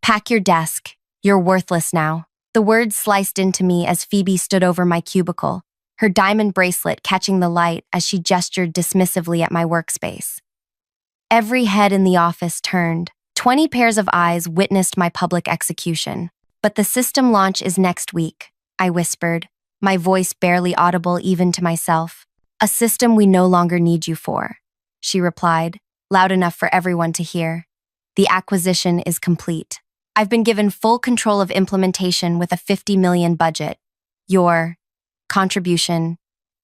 Pack your desk. You're worthless now. The words sliced into me as Phoebe stood over my cubicle, her diamond bracelet catching the light as she gestured dismissively at my workspace. Every head in the office turned. 20 pairs of eyes witnessed my public execution. But the system launch is next week, I whispered, my voice barely audible even to myself. A system we no longer need you for, she replied, loud enough for everyone to hear. The acquisition is complete. I've been given full control of implementation with a $50 million budget. Your contribution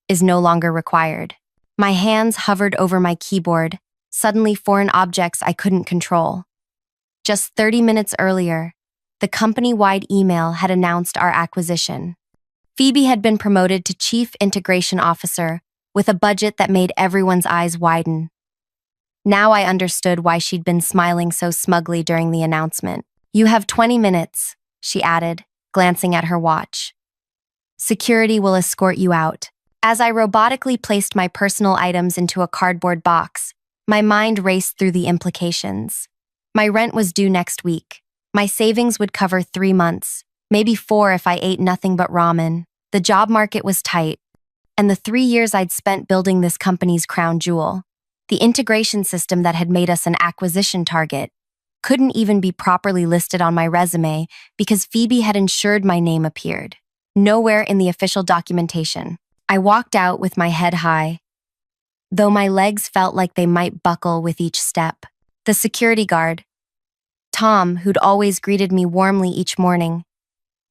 is no longer required. My hands hovered over my keyboard, suddenly foreign objects I couldn't control. Just 30 minutes earlier, the company-wide email had announced our acquisition. Phoebe had been promoted to Chief Integration Officer with a budget that made everyone's eyes widen. Now I understood why she'd been smiling so smugly during the announcement. You have 20 minutes, she added, glancing at her watch. Security will escort you out. As I robotically placed my personal items into a cardboard box, my mind raced through the implications. My rent was due next week. My savings would cover 3 months, maybe 4 if I ate nothing but ramen. The job market was tight, and the 3 years I'd spent building this company's crown jewel, the integration system that had made us an acquisition target, couldn't even be properly listed on my resume because Phoebe had ensured my name appeared. Nowhere in the official documentation. I walked out with my head high, though my legs felt like they might buckle with each step. The security guard, Tom, who'd always greeted me warmly each morning,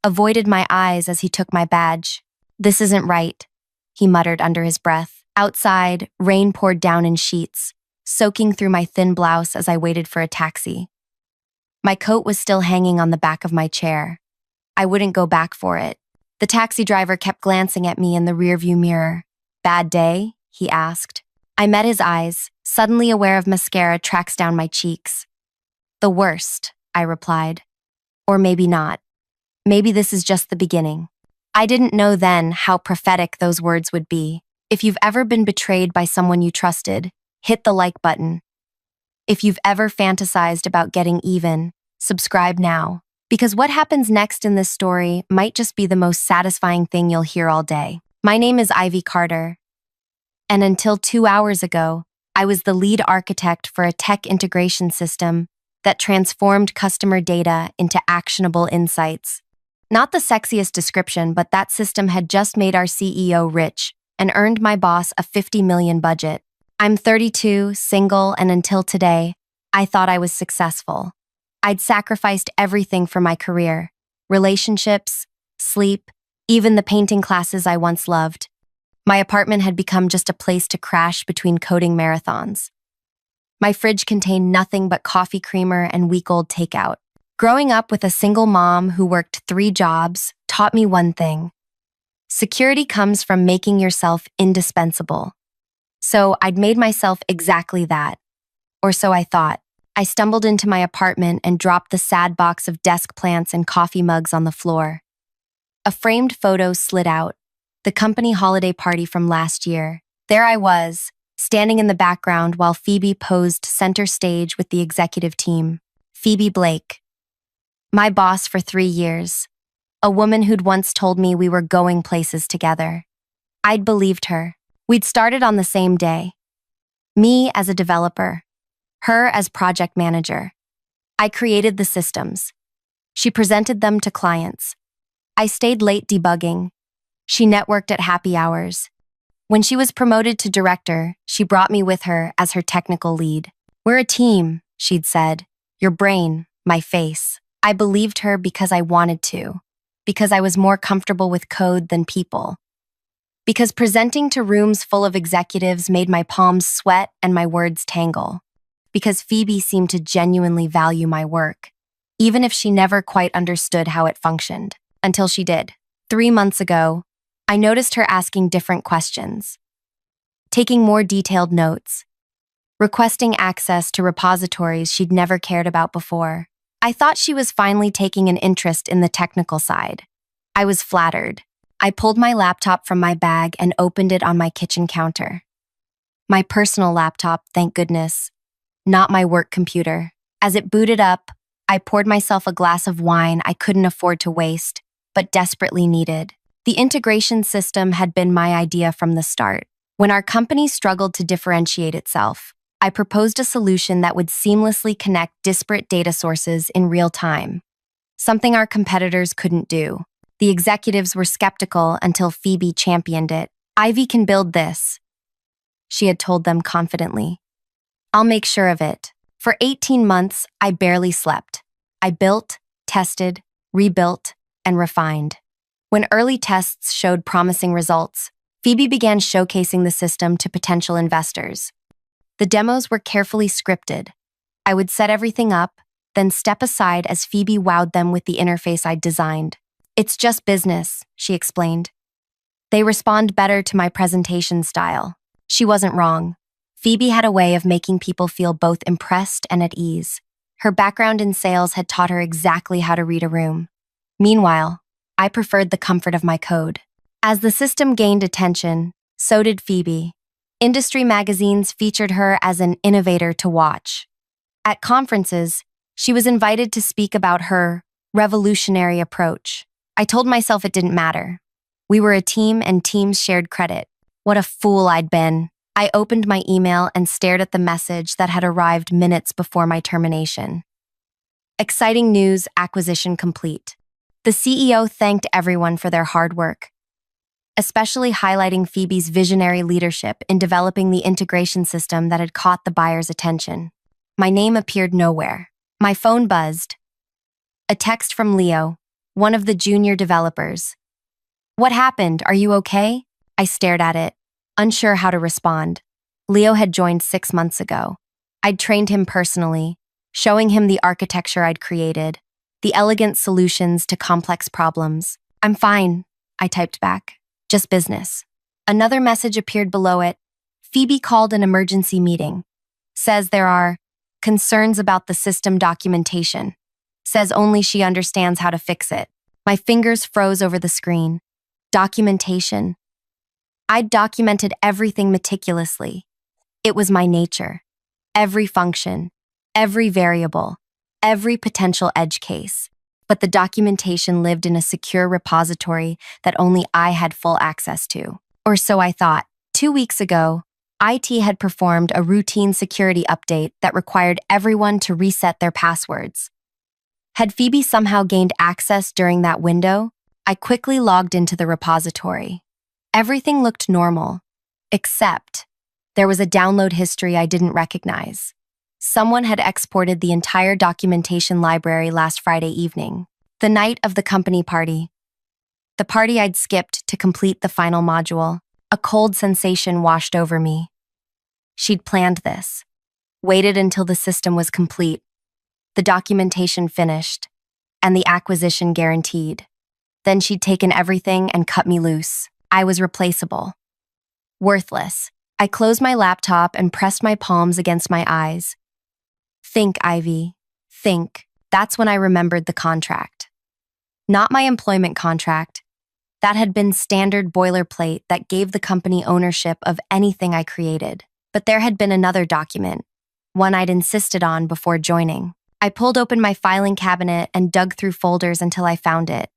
avoided my eyes as he took my badge. This isn't right, he muttered under his breath. Outside, rain poured down in sheets, soaking through my thin blouse as I waited for a taxi. My coat was still hanging on the back of my chair. I wouldn't go back for it. The taxi driver kept glancing at me in the rearview mirror. Bad day? He asked. I met his eyes, suddenly aware of mascara tracks down my cheeks. The worst, I replied. Or maybe not. Maybe this is just the beginning. I didn't know then how prophetic those words would be. If you've ever been betrayed by someone you trusted, hit the like button. If you've ever fantasized about getting even, subscribe now. Because what happens next in this story might just be the most satisfying thing you'll hear all day. My name is Ivy Carter, and until 2 hours ago, I was the lead architect for a tech integration system that transformed customer data into actionable insights. Not the sexiest description, but that system had just made our CEO rich and earned my boss a $50 million budget. I'm 32, single, and until today, I thought I was successful. I'd sacrificed everything for my career: relationships, sleep, even the painting classes I once loved. My apartment had become just a place to crash between coding marathons. My fridge contained nothing but coffee creamer and week-old takeout. Growing up with a single mom who worked 3 jobs taught me one thing: security comes from making yourself indispensable. So I'd made myself exactly that. Or so I thought. I stumbled into my apartment and dropped the sad box of desk plants and coffee mugs on the floor. A framed photo slid out, the company holiday party from last year. There I was, standing in the background while Phoebe posed center stage with the executive team. Phoebe Blake, my boss for 3 years, a woman who'd once told me we were going places together. I'd believed her. We'd started on the same day. Me as a developer, her as project manager. I created the systems. She presented them to clients. I stayed late debugging. She networked at happy hours. When she was promoted to director, she brought me with her as her technical lead. We're a team, she'd said. Your brain, my face. I believed her because I wanted to. Because I was more comfortable with code than people. Because presenting to rooms full of executives made my palms sweat and my words tangle. Because Phoebe seemed to genuinely value my work, even if she never quite understood how it functioned, until she did. 3 months ago, I noticed her asking different questions, taking more detailed notes, requesting access to repositories she'd never cared about before. I thought she was finally taking an interest in the technical side. I was flattered. I pulled my laptop from my bag and opened it on my kitchen counter. My personal laptop, thank goodness. Not my work computer. As it booted up, I poured myself a glass of wine I couldn't afford to waste, but desperately needed. The integration system had been my idea from the start. When our company struggled to differentiate itself, I proposed a solution that would seamlessly connect disparate data sources in real time, something our competitors couldn't do. The executives were skeptical until Phoebe championed it. "Ivy can build this," she had told them confidently. "I'll make sure of it." For 18 months, I barely slept. I built, tested, rebuilt, and refined. When early tests showed promising results, Phoebe began showcasing the system to potential investors. The demos were carefully scripted. I would set everything up, then step aside as Phoebe wowed them with the interface I'd designed. "It's just business," she explained. "They respond better to my presentation style." She wasn't wrong. Phoebe had a way of making people feel both impressed and at ease. Her background in sales had taught her exactly how to read a room. Meanwhile, I preferred the comfort of my code. As the system gained attention, so did Phoebe. Industry magazines featured her as an innovator to watch. At conferences, she was invited to speak about her revolutionary approach. I told myself it didn't matter. We were a team and teams shared credit. What a fool I'd been. I opened my email and stared at the message that had arrived minutes before my termination. "Exciting news, acquisition complete." The CEO thanked everyone for their hard work, especially highlighting Phoebe's visionary leadership in developing the integration system that had caught the buyer's attention. My name appeared nowhere. My phone buzzed. A text from Leo, one of the junior developers. "What happened? Are you okay?" I stared at it, unsure how to respond. Leo had joined 6 months ago. I'd trained him personally, showing him the architecture I'd created, the elegant solutions to complex problems. "I'm fine," I typed back. "Just business." Another message appeared below it. "Phoebe called an emergency meeting. Says there are concerns about the system documentation. Says only she understands how to fix it." My fingers froze over the screen. Documentation. I'd documented everything meticulously. It was my nature. Every function, every variable, every potential edge case. But the documentation lived in a secure repository that only I had full access to. Or so I thought. 2 weeks ago, IT had performed a routine security update that required everyone to reset their passwords. Had Phoebe somehow gained access during that window? I quickly logged into the repository. Everything looked normal, except there was a download history I didn't recognize. Someone had exported the entire documentation library last Friday evening, the night of the company party. The party I'd skipped to complete the final module. A cold sensation washed over me. She'd planned this, waited until the system was complete, the documentation finished, and the acquisition guaranteed. Then she'd taken everything and cut me loose. I was replaceable. Worthless. I closed my laptop and pressed my palms against my eyes. Think, Ivy. Think. That's when I remembered the contract. Not my employment contract. That had been standard boilerplate that gave the company ownership of anything I created. But there had been another document, one I'd insisted on before joining. I pulled open my filing cabinet and dug through folders until I found it.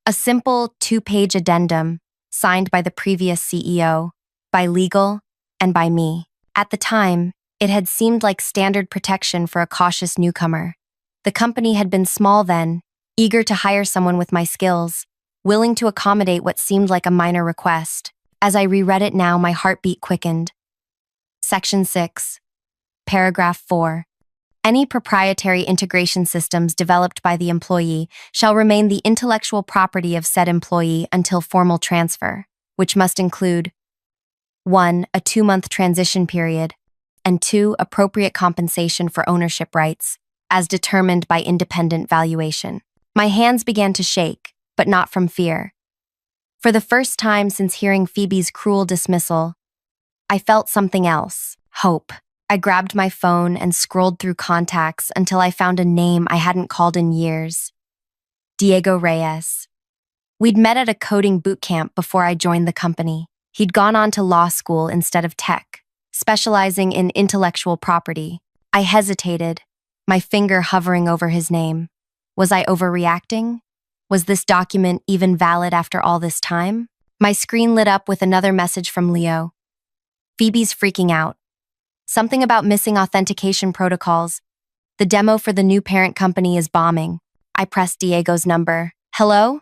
A simple 2-page addendum signed by the previous CEO, by legal, and by me. At the time, it had seemed like standard protection for a cautious newcomer. The company had been small then, eager to hire someone with my skills, willing to accommodate what seemed like a minor request. As I reread it now, my heartbeat quickened. Section 6, Paragraph 4. Any proprietary integration systems developed by the employee shall remain the intellectual property of said employee until formal transfer, which must include 1. A 2-month transition period, and 2. Appropriate compensation for ownership rights, as determined by independent valuation. My hands began to shake, but not from fear. For the first time since hearing Phoebe's cruel dismissal, I felt something else, hope. I grabbed my phone and scrolled through contacts until I found a name I hadn't called in years. Diego Reyes. We'd met at a coding boot camp before I joined the company. He'd gone on to law school instead of tech, specializing in intellectual property. I hesitated, my finger hovering over his name. Was I overreacting? Was this document even valid after all this time? My screen lit up with another message from Leo. Phoebe's freaking out. Something about missing authentication protocols. The demo for the new parent company is bombing. I pressed Diego's number. Hello?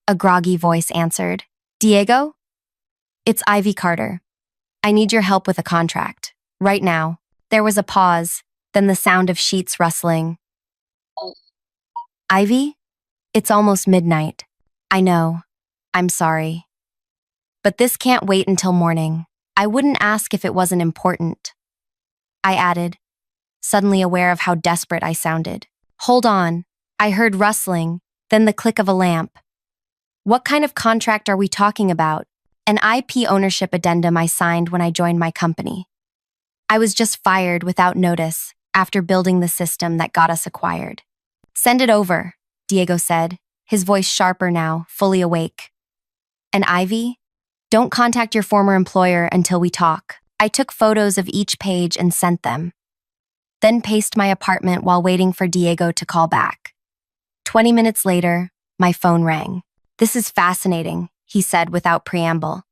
A groggy voice answered. Diego? It's Ivy Carter. I need your help with a contract. Right now. There was a pause, then the sound of sheets rustling. Ivy? It's almost midnight. I know. I'm sorry. But this can't wait until morning. I wouldn't ask if it wasn't important. I added, suddenly aware of how desperate I sounded. Hold on. I heard rustling, then the click of a lamp. What kind of contract are we talking about? An IP ownership addendum I signed when I joined my company. I was just fired without notice after building the system that got us acquired. Send it over, Diego said, his voice sharper now, fully awake. And Ivy? Don't contact your former employer until we talk. I took photos of each page and sent them. Then paced my apartment while waiting for Diego to call back. 20 minutes later, my phone rang. This is fascinating, he said without preamble.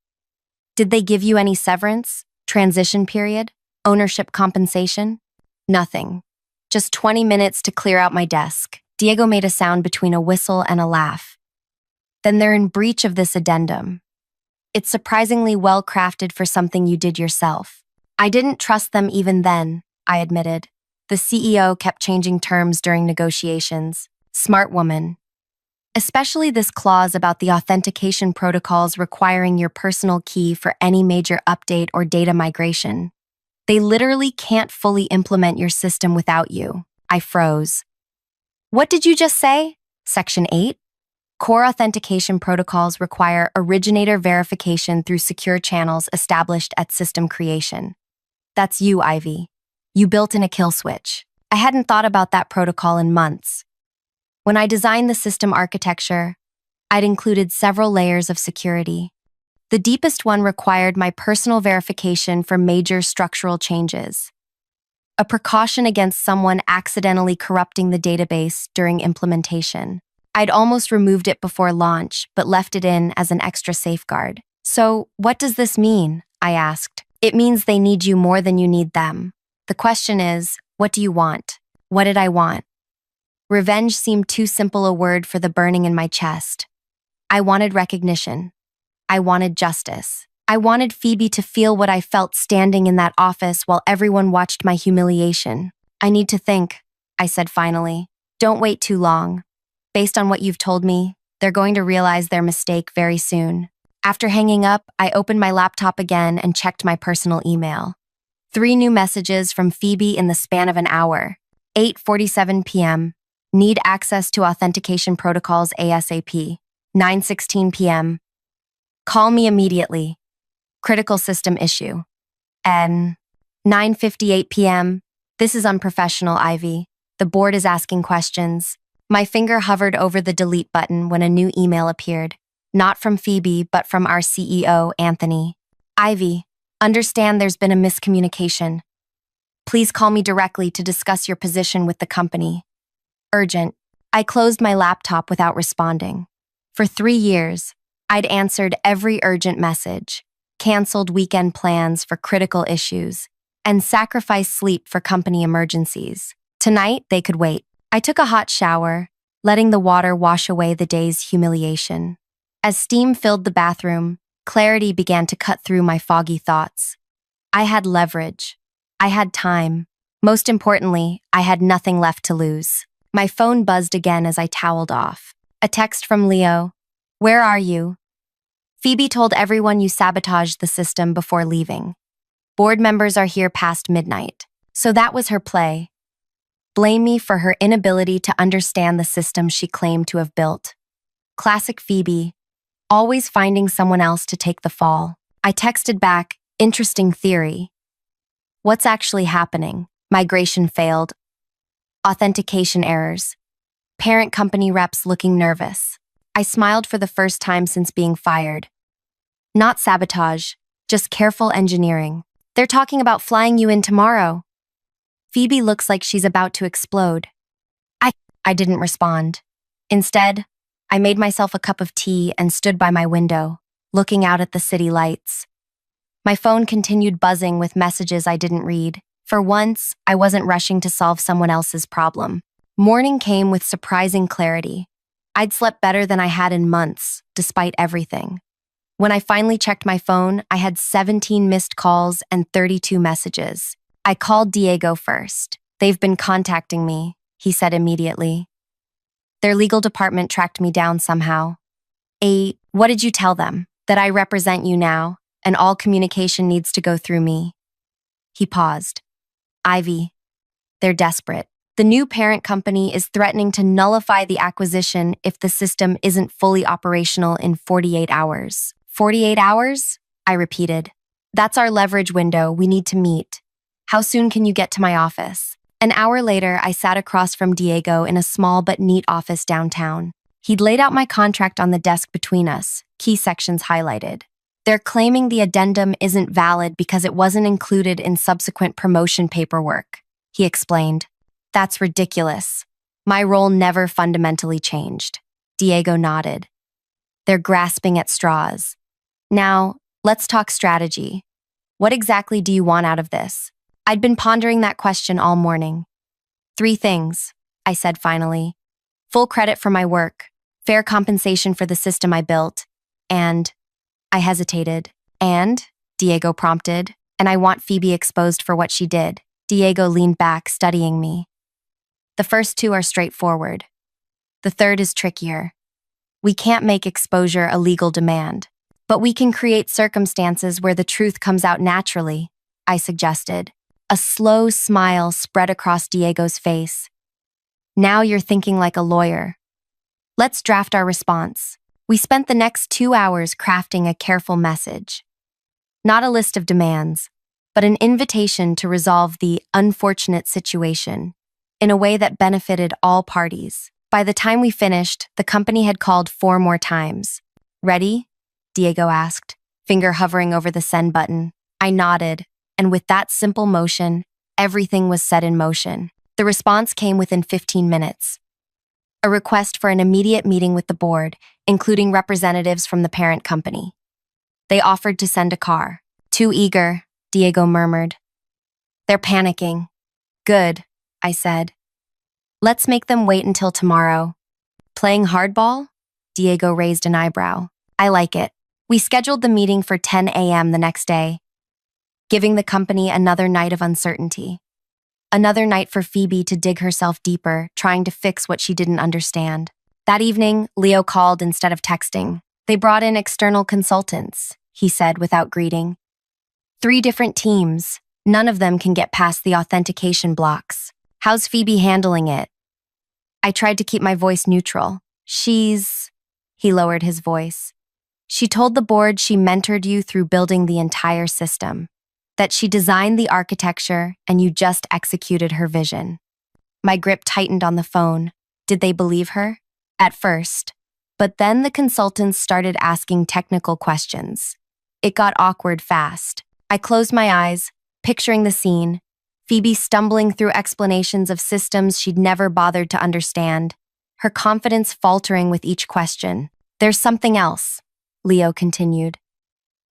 Did they give you any severance, transition period, ownership compensation? Nothing. Just 20 minutes to clear out my desk. Diego made a sound between a whistle and a laugh. Then they're in breach of this addendum. It's surprisingly well crafted for something you did yourself. I didn't trust them even then, I admitted. The CEO kept changing terms during negotiations. Smart woman. Especially this clause about the authentication protocols requiring your personal key for any major update or data migration. They literally can't fully implement your system without you. I froze. What did you just say? Section 8? Core authentication protocols require originator verification through secure channels established at system creation. That's you, Ivy. You built in a kill switch. I hadn't thought about that protocol in months. When I designed the system architecture, I'd included several layers of security. The deepest one required my personal verification for major structural changes, a precaution against someone accidentally corrupting the database during implementation. I'd almost removed it before launch, but left it in as an extra safeguard. So, what does this mean? I asked. It means they need you more than you need them. The question is, what do you want? What did I want? Revenge seemed too simple a word for the burning in my chest. I wanted recognition. I wanted justice. I wanted Phoebe to feel what I felt standing in that office while everyone watched my humiliation. I need to think, I said finally. Don't wait too long. Based on what you've told me, they're going to realize their mistake very soon. After hanging up, I opened my laptop again and checked my personal email. 3 new messages from Phoebe in the span of an hour. 8:47 p.m. Need access to authentication protocols ASAP. 9:16 p.m. Call me immediately. Critical system issue. And 9:58 p.m. This is unprofessional, Ivy. The board is asking questions. My finger hovered over the delete button when a new email appeared. Not from Phoebe, but from our CEO, Anthony. Ivy, understand there's been a miscommunication. Please call me directly to discuss your position with the company. Urgent. I closed my laptop without responding. For 3 years, I'd answered every urgent message, canceled weekend plans for critical issues, and sacrificed sleep for company emergencies. Tonight, they could wait. I took a hot shower, letting the water wash away the day's humiliation. As steam filled the bathroom, clarity began to cut through my foggy thoughts. I had leverage. I had time. Most importantly, I had nothing left to lose. My phone buzzed again as I toweled off. A text from Leo. Where are you? Phoebe told everyone you sabotaged the system before leaving. Board members are here past midnight. So that was her play. Blame me for her inability to understand the system she claimed to have built. Classic Phoebe, always finding someone else to take the fall. I texted back, interesting theory. What's actually happening? Migration failed. Authentication errors. Parent company reps looking nervous. I smiled for the first time since being fired. Not sabotage, just careful engineering. They're talking about flying you in tomorrow. Phoebe looks like she's about to explode. I, I didn't respond. Instead, I made myself a cup of tea and stood by my window, looking out at the city lights. My phone continued buzzing with messages I didn't read. For once, I wasn't rushing to solve someone else's problem. Morning came with surprising clarity. I'd slept better than I had in months, despite everything. When I finally checked my phone, I had 17 missed calls and 32 messages. I called Diego first. "They've been contacting me," he said immediately. "Their legal department tracked me down somehow." What did you tell them? That I represent you now, and all communication needs to go through me." He paused. "Ivy, they're desperate. The new parent company is threatening to nullify the acquisition if the system isn't fully operational in 48 hours. 48 hours? I repeated. "That's our leverage window. We need to meet. How soon can you get to my office?" An hour later, I sat across from Diego in a small but neat office downtown. He'd laid out my contract on the desk between us, key sections highlighted. "They're claiming the addendum isn't valid because it wasn't included in subsequent promotion paperwork," he explained. "That's ridiculous. My role never fundamentally changed." Diego nodded. "They're grasping at straws. Now, let's talk strategy. What exactly do you want out of this?" I'd been pondering that question all morning. "Three things," I said finally. "Full credit for my work, fair compensation for the system I built, and—" I hesitated. "And?" Diego prompted. "And I want Phoebe exposed for what she did." Diego leaned back, studying me. "The first two are straightforward. The third is trickier. We can't make exposure a legal demand, but we can create circumstances where the truth comes out naturally," I suggested. A slow smile spread across Diego's face. "Now you're thinking like a lawyer. Let's draft our response." We spent the next 2 hours crafting a careful message. Not a list of demands, but an invitation to resolve the unfortunate situation in a way that benefited all parties. By the time we finished, the company had called 4 more times. "Ready?" Diego asked, finger hovering over the send button. I nodded, and with that simple motion, everything was set in motion. The response came within 15 minutes. A request for an immediate meeting with the board, including representatives from the parent company. They offered to send a car. "Too eager," Diego murmured. "They're panicking." "Good," I said. "Let's make them wait until tomorrow." "Playing hardball?" Diego raised an eyebrow. "I like it." We scheduled the meeting for 10 a.m. the next day, giving the company another night of uncertainty. Another night for Phoebe to dig herself deeper, trying to fix what she didn't understand. That evening, Leo called instead of texting. "They brought in external consultants," he said without greeting. 3 different teams. None of them can get past the authentication blocks. How's Phoebe handling it? I tried to keep my voice neutral. He lowered his voice. "She told the board she mentored you through building the entire system, that she designed the architecture and you just executed her vision." My grip tightened on the phone. Did they believe her? At first. But then the consultants started asking technical questions. It got awkward fast. I closed my eyes, picturing the scene. Phoebe stumbling through explanations of systems she'd never bothered to understand, her confidence faltering with each question. "There's something else," Leo continued.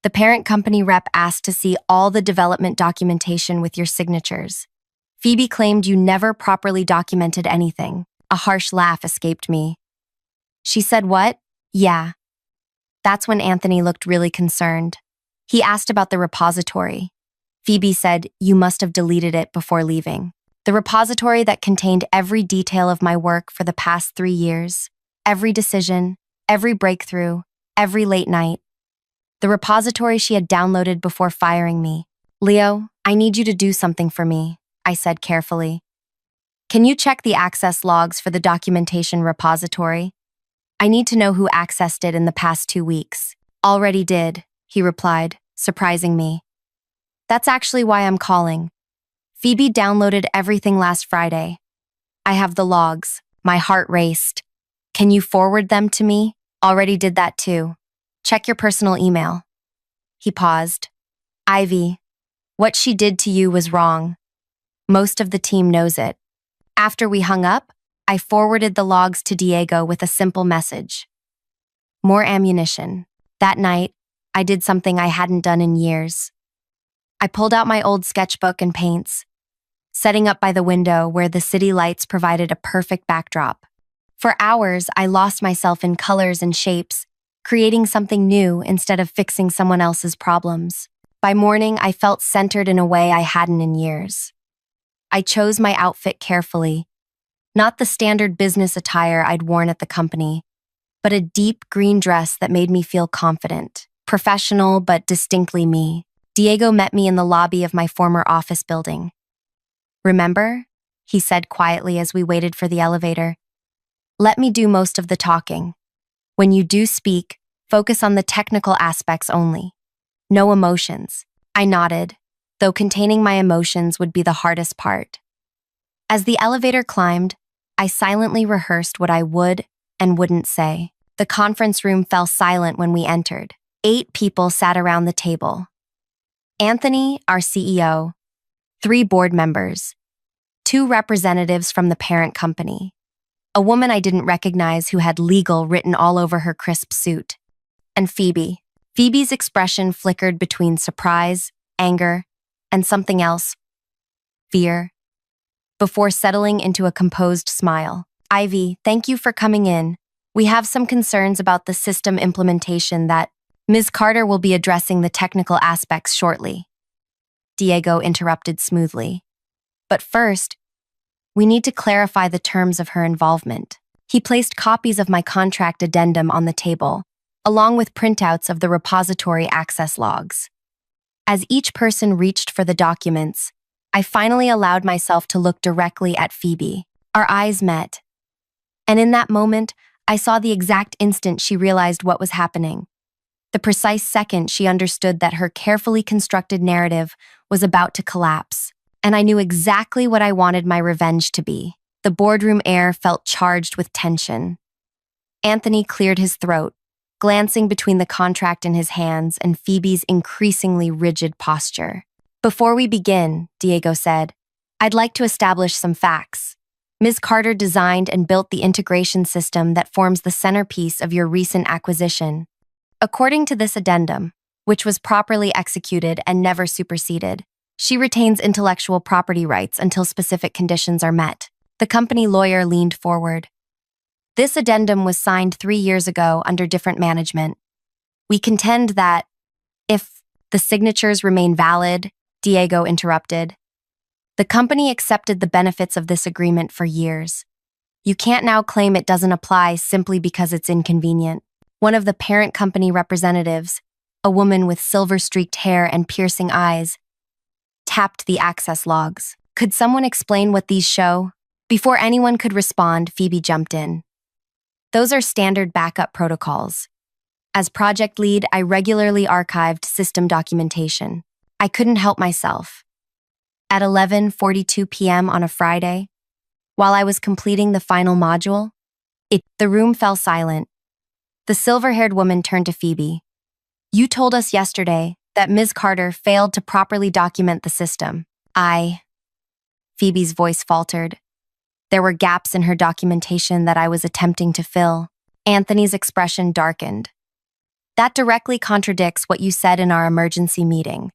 "The parent company rep asked to see all the development documentation with your signatures. Phoebe claimed you never properly documented anything." A harsh laugh escaped me. "She said what?" "Yeah." That's when Anthony looked really concerned. He asked about the repository. Phoebe said, "You must have deleted it before leaving." The repository that contained every detail of my work for the past 3 years, every decision, every breakthrough, every late night. The repository she had downloaded before firing me. "Leo, I need you to do something for me," I said carefully. "Can you check the access logs for the documentation repository? I need to know who accessed it in the past 2 weeks." "Already did," he replied, surprising me. "That's actually why I'm calling. Phoebe downloaded everything last Friday. I have the logs." My heart raced. "Can you forward them to me?" "Already did that too. Check your personal email." He paused. "Ivy, what she did to you was wrong. Most of the team knows it. After we hung up, I forwarded the logs to Diego with a simple message. More ammunition. That night, I did something I hadn't done in years. I pulled out my old sketchbook and paints, setting up by the window where the city lights provided a perfect backdrop. For hours, I lost myself in colors and shapes, creating something new instead of fixing someone else's problems. By morning, I felt centered in a way I hadn't in years. I chose my outfit carefully, not the standard business attire I'd worn at the company, but a deep green dress that made me feel confident, professional but distinctly me. Diego met me in the lobby of my former office building. "Remember?" he said quietly as we waited for the elevator. "Let me do most of the talking. When you do speak, focus on the technical aspects only. No emotions." I nodded, though containing my emotions would be the hardest part. As the elevator climbed, I silently rehearsed what I would and wouldn't say. The conference room fell silent when we entered. 8 people sat around the table. Anthony, our CEO, 3 board members, 2 representatives from the parent company, a woman I didn't recognize who had legal written all over her crisp suit, and Phoebe. Phoebe's expression flickered between surprise, anger, and something else, fear, before settling into a composed smile. "Ivy, thank you for coming in. We have some concerns about the system implementation that Ms. Carter will be addressing the technical aspects shortly." Diego interrupted smoothly. "But first, we need to clarify the terms of her involvement." He placed copies of my contract addendum on the table, along with printouts of the repository access logs. As each person reached for the documents, I finally allowed myself to look directly at Phoebe. Our eyes met. And in that moment, I saw the exact instant she realized what was happening. The precise second she understood that her carefully constructed narrative was about to collapse. And I knew exactly what I wanted my revenge to be. The boardroom air felt charged with tension. Anthony cleared his throat, glancing between the contract in his hands and Phoebe's increasingly rigid posture. "Before we begin," Diego said, "I'd like to establish some facts. Ms. Carter designed and built the integration system that forms the centerpiece of your recent acquisition. According to this addendum, which was properly executed and never superseded, she retains intellectual property rights until specific conditions are met." The company lawyer leaned forward. "This addendum was signed 3 years ago under different management. We contend that, if the signatures remain valid," Diego interrupted, "the company accepted the benefits of this agreement for years. You can't now claim it doesn't apply simply because it's inconvenient." One of the parent company representatives, a woman with silver-streaked hair and piercing eyes, tapped the access logs. "Could someone explain what these show?" Before anyone could respond, Phoebe jumped in. "Those are standard backup protocols. As project lead, I regularly archived system documentation. I couldn't help myself. At 11:42 p.m. on a Friday, while I was completing the final module, the room fell silent. The silver-haired woman turned to Phoebe. "You told us yesterday that Ms. Carter failed to properly document the system." Phoebe's voice faltered. There were gaps in her documentation that I was attempting to fill. Anthony's expression darkened. "That directly contradicts what you said in our emergency meeting.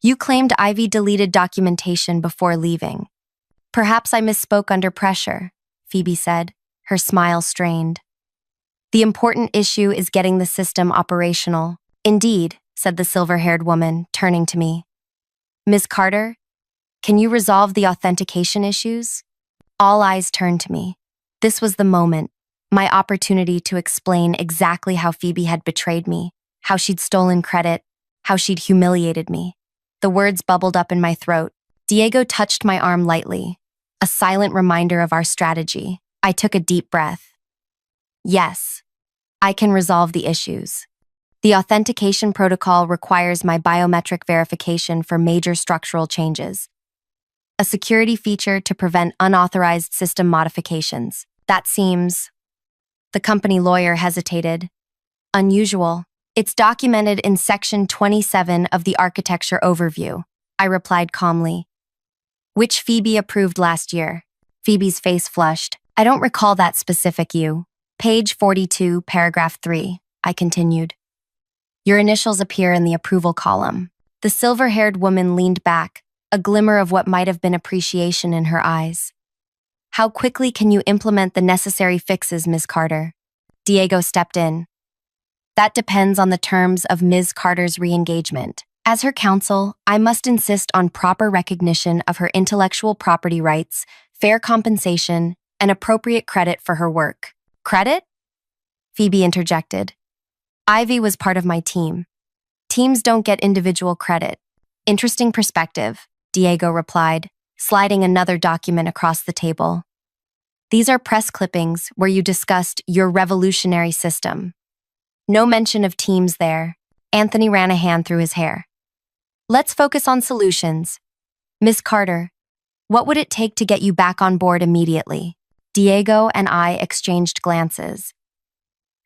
You claimed Ivy deleted documentation before leaving." "Perhaps I misspoke under pressure," Phoebe said, her smile strained. "The important issue is getting the system operational." "Indeed," said the silver-haired woman, turning to me. "Ms. Carter, can you resolve the authentication issues?" All eyes turned to me. This was the moment, my opportunity to explain exactly how Phoebe had betrayed me, how she'd stolen credit, how she'd humiliated me. The words bubbled up in my throat. Diego touched my arm lightly, a silent reminder of our strategy. I took a deep breath. "Yes, I can resolve the issues. The authentication protocol requires my biometric verification for major structural changes, a security feature to prevent unauthorized system modifications. That seems..." The company lawyer hesitated. "Unusual. It's documented in Section 27 of the Architecture Overview," I replied calmly. Which Phoebe approved last year? Phoebe's face flushed. I don't recall that specific you. Page 42, paragraph 3, I continued. Your initials appear in the approval column. The silver-haired woman leaned back, a glimmer of what might have been appreciation in her eyes. How quickly can you implement the necessary fixes, Ms. Carter? Diego stepped in. That depends on the terms of Ms. Carter's re-engagement. As her counsel, I must insist on proper recognition of her intellectual property rights, fair compensation, and appropriate credit for her work. Credit? Phoebe interjected. Ivy was part of my team. Teams don't get individual credit. Interesting perspective, Diego replied, sliding another document across the table. These are press clippings where you discussed your revolutionary system. No mention of teams there. Anthony ran a hand through his hair. Let's focus on solutions. Miss Carter, what would it take to get you back on board immediately? Diego and I exchanged glances.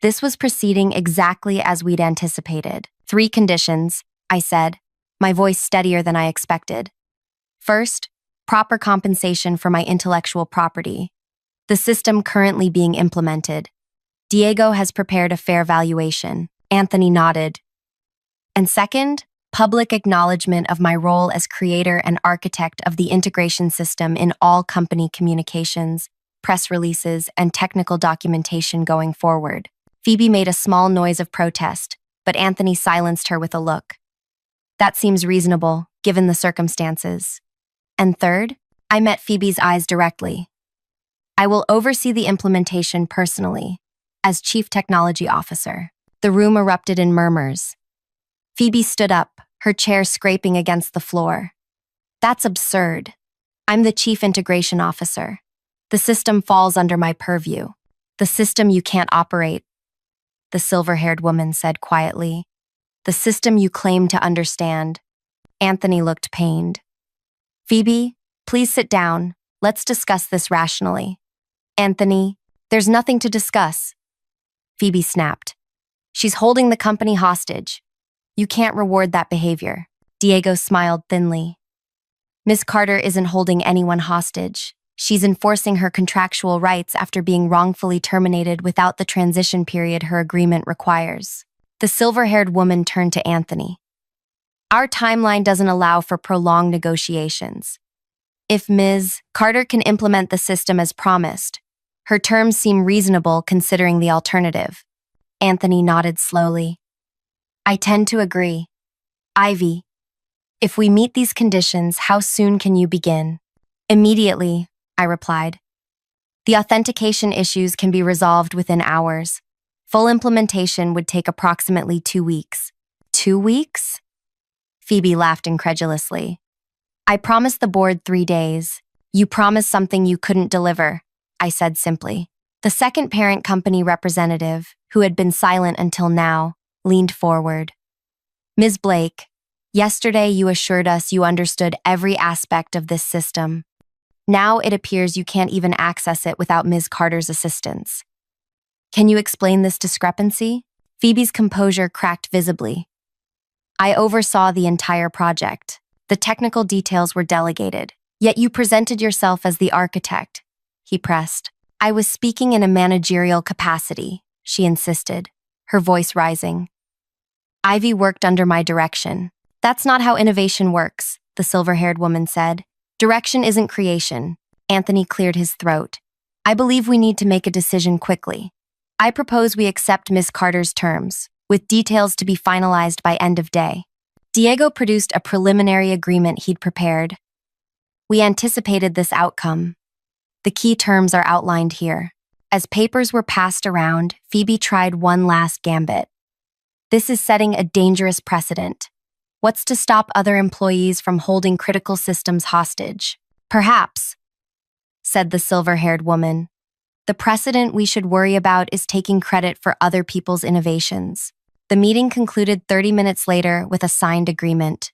This was proceeding exactly as we'd anticipated. 3 conditions, I said, my voice steadier than I expected. First, proper compensation for my intellectual property. The system currently being implemented. Diego has prepared a fair valuation. Anthony nodded. And second, public acknowledgement of my role as creator and architect of the integration system in all company communications, press releases, and technical documentation going forward. Phoebe made a small noise of protest, but Anthony silenced her with a look. That seems reasonable, given the circumstances. And third, I met Phoebe's eyes directly. I will oversee the implementation personally, as Chief Technology Officer. The room erupted in murmurs. Phoebe stood up, her chair scraping against the floor. That's absurd. I'm the Chief Integration Officer. The system falls under my purview. The system you can't operate, the silver-haired woman said quietly. The system you claim to understand. Anthony looked pained. Phoebe, please sit down. Let's discuss this rationally. Anthony, there's nothing to discuss. Phoebe snapped. She's holding the company hostage. You can't reward that behavior. Diego smiled thinly. Miss Carter isn't holding anyone hostage. She's enforcing her contractual rights after being wrongfully terminated without the transition period her agreement requires. The silver-haired woman turned to Anthony. Our timeline doesn't allow for prolonged negotiations. If Ms. Carter can implement the system as promised, her terms seem reasonable considering the alternative. Anthony nodded slowly. I tend to agree. Ivy, if we meet these conditions, how soon can you begin? Immediately, I replied. The authentication issues can be resolved within hours. Full implementation would take approximately 2 weeks. 2 weeks? Phoebe laughed incredulously. I promised the board 3 days. You promised something you couldn't deliver, I said simply. The second parent company representative, who had been silent until now, leaned forward. Ms. Blake, yesterday you assured us you understood every aspect of this system. Now it appears you can't even access it without Ms. Carter's assistance. Can you explain this discrepancy? Phoebe's composure cracked visibly. I oversaw the entire project. The technical details were delegated. Yet you presented yourself as the architect, he pressed. I was speaking in a managerial capacity, she insisted, her voice rising. Ivy worked under my direction. That's not how innovation works, the silver-haired woman said. Direction isn't creation. Anthony cleared his throat. I believe we need to make a decision quickly. I propose we accept Miss Carter's terms, with details to be finalized by end of day. Diego produced a preliminary agreement he'd prepared. We anticipated this outcome. The key terms are outlined here. As papers were passed around, Phoebe tried one last gambit. This is setting a dangerous precedent. What's to stop other employees from holding critical systems hostage? Perhaps, said the silver-haired woman. The precedent we should worry about is taking credit for other people's innovations. The meeting concluded 30 minutes later with a signed agreement.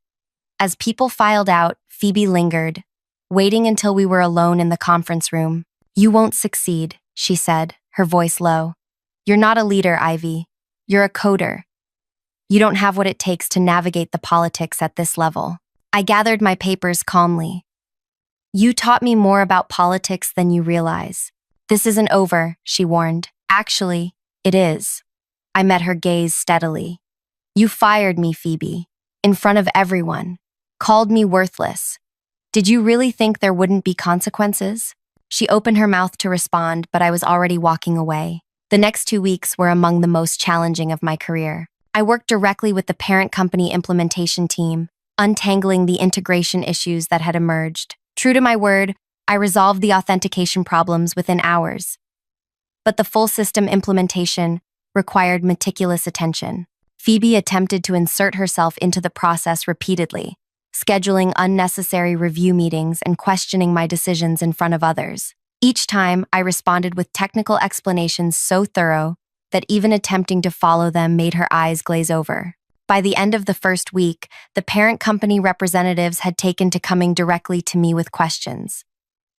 As people filed out, Phoebe lingered, waiting until we were alone in the conference room. You won't succeed, she said, her voice low. You're not a leader, Ivy. You're a coder. You don't have what it takes to navigate the politics at this level. I gathered my papers calmly. You taught me more about politics than you realize. This isn't over, she warned. Actually, it is. I met her gaze steadily. You fired me, Phoebe, in front of everyone, called me worthless. Did you really think there wouldn't be consequences? She opened her mouth to respond, but I was already walking away. The next 2 weeks were among the most challenging of my career. I worked directly with the parent company implementation team, untangling the integration issues that had emerged. True to my word, I resolved the authentication problems within hours. But the full system implementation required meticulous attention. Phoebe attempted to insert herself into the process repeatedly, scheduling unnecessary review meetings and questioning my decisions in front of others. Each time, I responded with technical explanations so thorough that even attempting to follow them made her eyes glaze over. By the end of the first week, the parent company representatives had taken to coming directly to me with questions.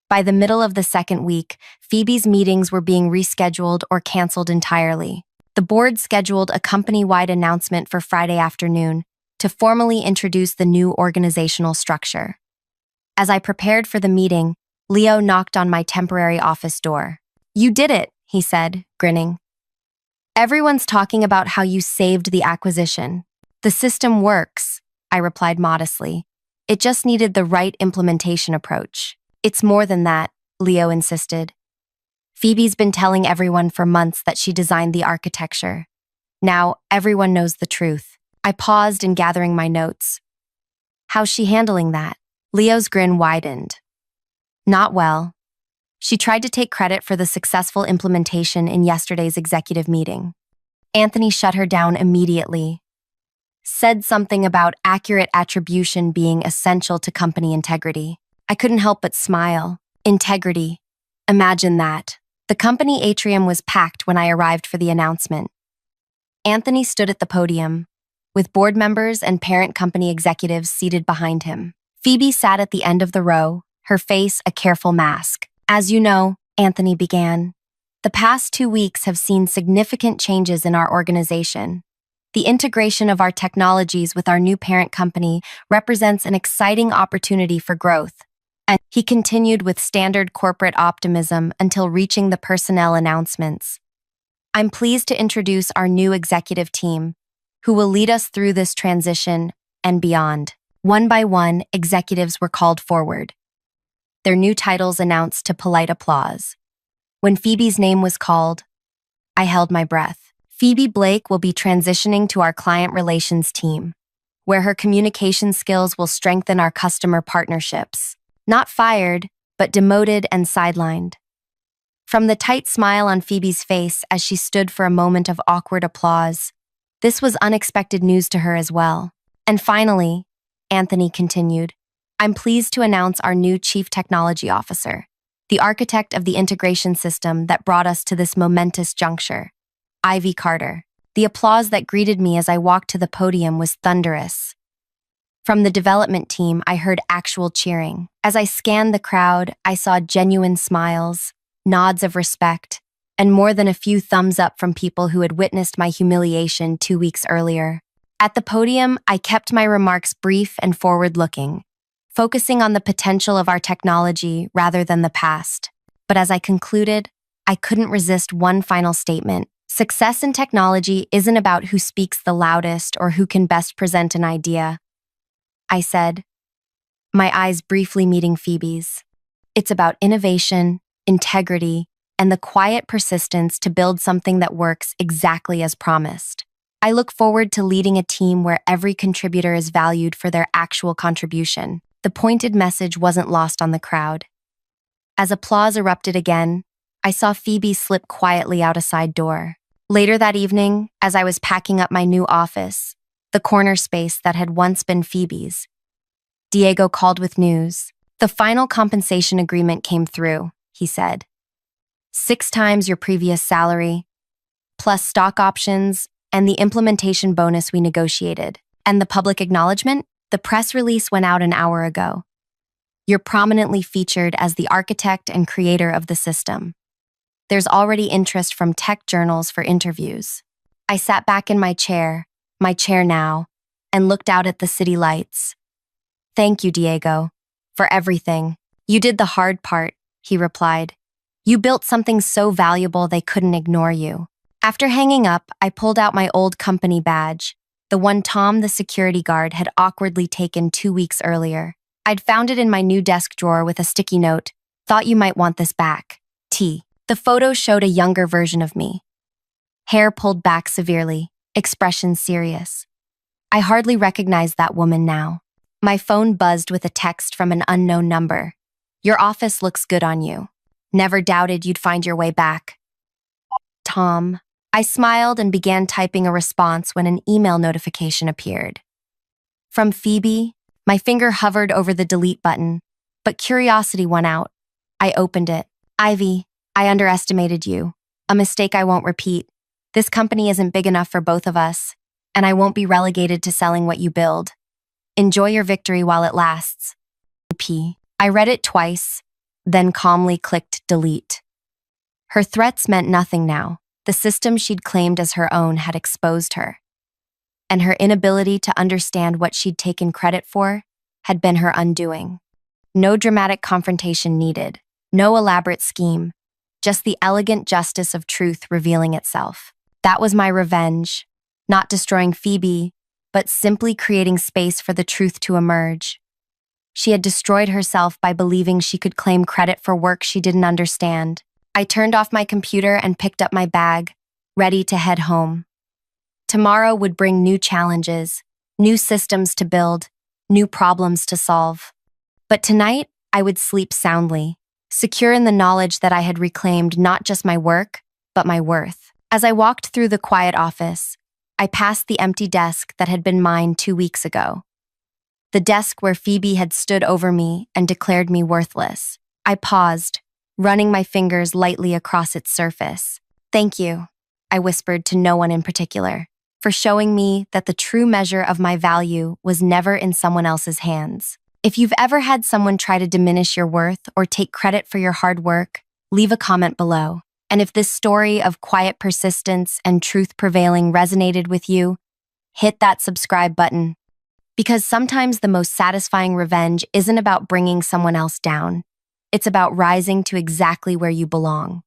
By the middle of the second week, Phoebe's meetings were being rescheduled or canceled entirely. The board scheduled a company-wide announcement for Friday afternoon to formally introduce the new organizational structure. As I prepared for the meeting, Leo knocked on my temporary office door. "You did it," he said, grinning. "Everyone's talking about how you saved the acquisition. The system works," I replied modestly. "It just needed the right implementation approach." "It's more than that," Leo insisted. "Phoebe's been telling everyone for months that she designed the architecture. Now, everyone knows the truth." I paused in gathering my notes. "How's she handling that?" Leo's grin widened. "Not well. She tried to take credit for the successful implementation in yesterday's executive meeting. Anthony shut her down immediately. Said something about accurate attribution being essential to company integrity. I couldn't help but smile. Integrity. Imagine that. The company atrium was packed when I arrived for the announcement. Anthony stood at the podium, with board members and parent company executives seated behind him. Phoebe sat at the end of the row, her face a careful mask. "As you know," Anthony began, "the past 2 weeks have seen significant changes in our organization. The integration of our technologies with our new parent company represents an exciting opportunity for growth." And he continued with standard corporate optimism until reaching the personnel announcements. "I'm pleased to introduce our new executive team, who will lead us through this transition and beyond." One by one, executives were called forward, their new titles announced to polite applause. When Phoebe's name was called, I held my breath. Phoebe Blake will be transitioning to our client relations team, where her communication skills will strengthen our customer partnerships. Not fired, but demoted and sidelined. From the tight smile on Phoebe's face as she stood for a moment of awkward applause, this was unexpected news to her as well. "And finally," Anthony continued, "I'm pleased to announce our new Chief Technology Officer, the architect of the integration system that brought us to this momentous juncture, Ivy Carter." The applause that greeted me as I walked to the podium was thunderous. From the development team, I heard actual cheering. As I scanned the crowd, I saw genuine smiles, nods of respect, and more than a few thumbs up from people who had witnessed my humiliation 2 weeks earlier. At the podium, I kept my remarks brief and forward-looking, focusing on the potential of our technology rather than the past. But as I concluded, I couldn't resist one final statement. Success in technology isn't about who speaks the loudest or who can best present an idea, I said, my eyes briefly meeting Phoebe's. It's about innovation, integrity, and the quiet persistence to build something that works exactly as promised. I look forward to leading a team where every contributor is valued for their actual contribution. The pointed message wasn't lost on the crowd. As applause erupted again, I saw Phoebe slip quietly out a side door. Later that evening, as I was packing up my new office, the corner space that had once been Phoebe's, Diego called with news. "The final compensation agreement came through," he said. 6 times your previous salary, plus stock options, and the implementation bonus we negotiated. And the public acknowledgement? The press release went out an hour ago. You're prominently featured as the architect and creator of the system. There's already interest from tech journals for interviews. I sat back in my chair now, and looked out at the city lights. Thank you, Diego, for everything. You did the hard part, he replied. You built something so valuable they couldn't ignore you. After hanging up, I pulled out my old company badge, the one Tom, the security guard, had awkwardly taken 2 weeks earlier. I'd found it in my new desk drawer with a sticky note. Thought you might want this back. T. The photo showed a younger version of me. Hair pulled back severely, expression serious. I hardly recognized that woman now. My phone buzzed with a text from an unknown number. Your office looks good on you. Never doubted you'd find your way back. Tom. I smiled and began typing a response when an email notification appeared. From Phoebe, my finger hovered over the delete button, but curiosity won out. I opened it. Ivy, I underestimated you. A mistake I won't repeat. This company isn't big enough for both of us, and I won't be relegated to selling what you build. Enjoy your victory while it lasts. P. I read it twice, then calmly clicked delete. Her threats meant nothing now. The system she'd claimed as her own had exposed her. And her inability to understand what she'd taken credit for had been her undoing. No dramatic confrontation needed, no elaborate scheme, just the elegant justice of truth revealing itself. That was my revenge, not destroying Phoebe, but simply creating space for the truth to emerge. She had destroyed herself by believing she could claim credit for work she didn't understand. I turned off my computer and picked up my bag, ready to head home. Tomorrow would bring new challenges, new systems to build, new problems to solve. But tonight, I would sleep soundly, secure in the knowledge that I had reclaimed not just my work, but my worth. As I walked through the quiet office, I passed the empty desk that had been mine 2 weeks ago. The desk where Phoebe had stood over me and declared me worthless. I paused, running my fingers lightly across its surface. Thank you, I whispered to no one in particular, for showing me that the true measure of my value was never in someone else's hands. If you've ever had someone try to diminish your worth or take credit for your hard work, leave a comment below. And if this story of quiet persistence and truth prevailing resonated with you, hit that subscribe button. Because sometimes the most satisfying revenge isn't about bringing someone else down. It's about rising to exactly where you belong.